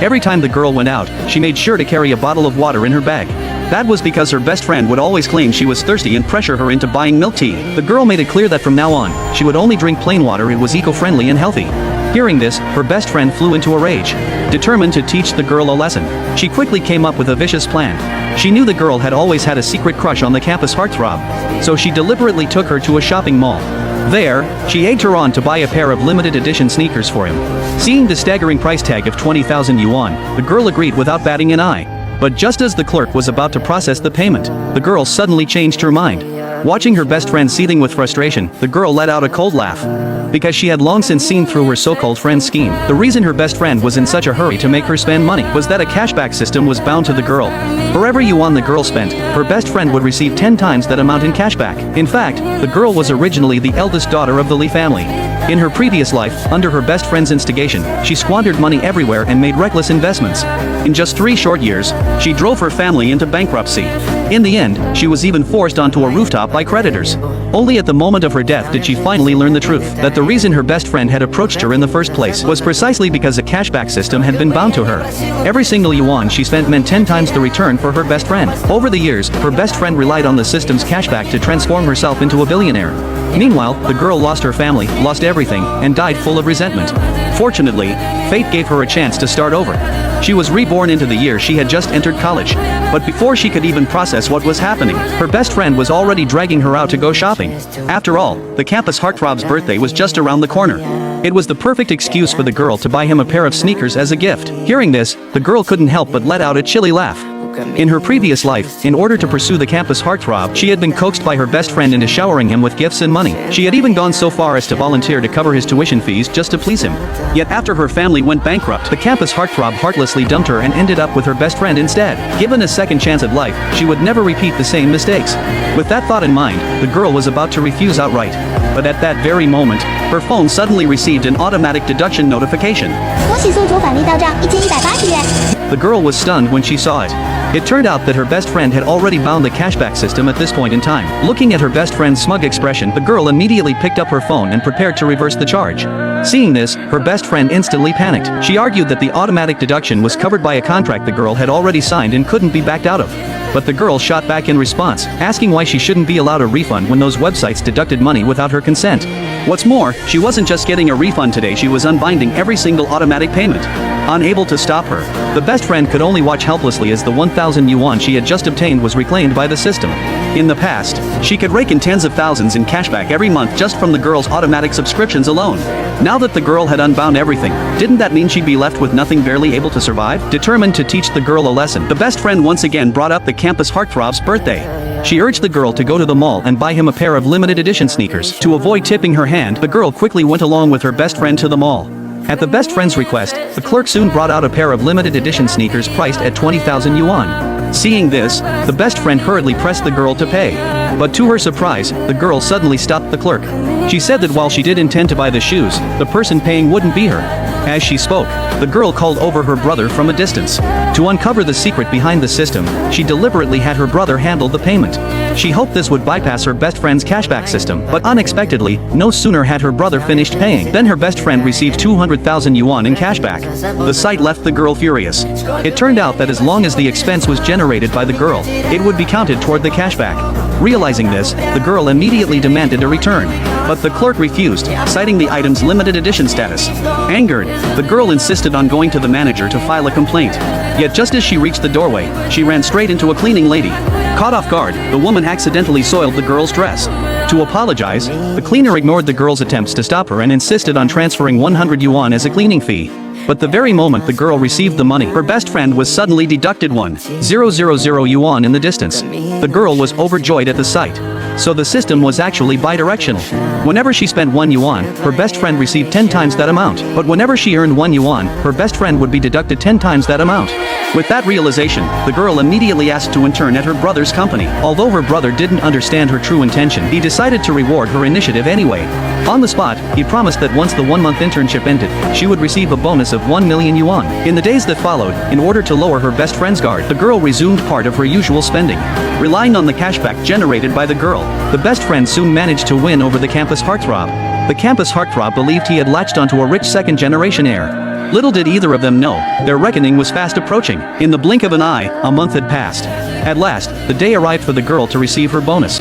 Every time the girl went out, she made sure to carry a bottle of water in her bag. That was because her best friend would always claim she was thirsty and pressure her into buying milk tea. The girl made it clear that from now on, she would only drink plain water. It was eco-friendly and healthy. Hearing this, her best friend flew into a rage. Determined to teach the girl a lesson, she quickly came up with a vicious plan. She knew the girl had always had a secret crush on the campus heartthrob, so she deliberately took her to a shopping mall. There, she egged her on to buy a pair of limited edition sneakers for him. Seeing the staggering price tag of 20,000 yuan, the girl agreed without batting an eye. But just as the clerk was about to process the payment, the girl suddenly changed her mind. Watching her best friend seething with frustration, the girl let out a cold laugh. Because she had long since seen through her so-called friend's scheme. The reason her best friend was in such a hurry to make her spend money was that a cashback system was bound to the girl. For every yuan the girl spent, her best friend would receive 10 times that amount in cashback. In fact, the girl was originally the eldest daughter of the Li family. In her previous life, under her best friend's instigation, she squandered money everywhere and made reckless investments. In just 3 short years, she drove her family into bankruptcy. In the end, she was even forced onto a rooftop by creditors. Only at the moment of her death did she finally learn the truth, that the reason her best friend had approached her in the first place was precisely because a cashback system had been bound to her. Every single yuan she spent meant 10 times the return for her best friend. Over the years, her best friend relied on the system's cashback to transform herself into a billionaire. Meanwhile, the girl lost her family, lost everything, and died full of resentment. Fortunately, fate gave her a chance to start over. She was reborn into the year she had just entered college. But before she could even process what was happening, her best friend was already dragging her out to go shopping. After all, the campus heartthrob's birthday was just around the corner. It was the perfect excuse for the girl to buy him a pair of sneakers as a gift. Hearing this, the girl couldn't help but let out a chilly laugh. In her previous life, in order to pursue the campus heartthrob, she had been coaxed by her best friend into showering him with gifts and money. She had even gone so far as to volunteer to cover his tuition fees just to please him. Yet after her family went bankrupt, the campus heartthrob heartlessly dumped her and ended up with her best friend instead. Given a second chance at life, she would never repeat the same mistakes. With that thought in mind, the girl was about to refuse outright. But at that very moment, her phone suddenly received an automatic deduction notification. The girl was stunned when she saw it. It turned out that her best friend had already bound the cashback system at this point in time. Looking at her best friend's smug expression, the girl immediately picked up her phone and prepared to reverse the charge. Seeing this, her best friend instantly panicked. She argued that the automatic deduction was covered by a contract the girl had already signed and couldn't be backed out of. But the girl shot back in response, asking why she shouldn't be allowed a refund when those websites deducted money without her consent. What's more, she wasn't just getting a refund today, she was unbinding every single automatic payment. Unable to stop her, the best friend could only watch helplessly as the 1,000 yuan she had just obtained was reclaimed by the system. In the past, she could rake in tens of thousands in cashback every month just from the girl's automatic subscriptions alone. Now that the girl had unbound everything, didn't that mean she'd be left with nothing, barely able to survive? Determined to teach the girl a lesson, the best friend once again brought up the campus heartthrob's birthday. She urged the girl to go to the mall and buy him a pair of limited edition sneakers. To avoid tipping her hand, the girl quickly went along with her best friend to the mall. At the best friend's request, the clerk soon brought out a pair of limited edition sneakers priced at 20,000 yuan. Seeing this, the best friend hurriedly pressed the girl to pay. But to her surprise, the girl suddenly stopped the clerk. She said that while she did intend to buy the shoes, the person paying wouldn't be her. As she spoke, the girl called over her brother from a distance. To uncover the secret behind the system, she deliberately had her brother handle the payment. She hoped this would bypass her best friend's cashback system, but unexpectedly, no sooner had her brother finished paying than her best friend received 200,000 yuan in cashback. The sight left the girl furious. It turned out that as long as the expense was generated by the girl, it would be counted toward the cashback. Realizing this, the girl immediately demanded a return. But the clerk refused, citing the item's limited edition status. Angered, the girl insisted on going to the manager to file a complaint. Yet just as she reached the doorway, she ran straight into a cleaning lady. Caught off guard, the woman accidentally soiled the girl's dress. To apologize, the cleaner ignored the girl's attempts to stop her and insisted on transferring 100 yuan as a cleaning fee. But the very moment the girl received the money, her best friend was suddenly deducted 1,000 yuan in the distance. The girl was overjoyed at the sight. So the system was actually bidirectional. Whenever she spent 1 yuan, her best friend received 10 times that amount. But whenever she earned 1 yuan, her best friend would be deducted 10 times that amount. With that realization, the girl immediately asked to intern at her brother's company. Although her brother didn't understand her true intention, he decided to reward her initiative anyway. On the spot, he promised that once the 1-month internship ended, she would receive a bonus of 1 million yuan. In the days that followed, in order to lower her best friend's guard, the girl resumed part of her usual spending. Relying on the cashback generated by the girl, the best friend soon managed to win over the campus heartthrob. The campus heartthrob believed he had latched onto a rich second-generation heir. Little did either of them know, their reckoning was fast approaching. In the blink of an eye, a month had passed. At last, the day arrived for the girl to receive her bonus.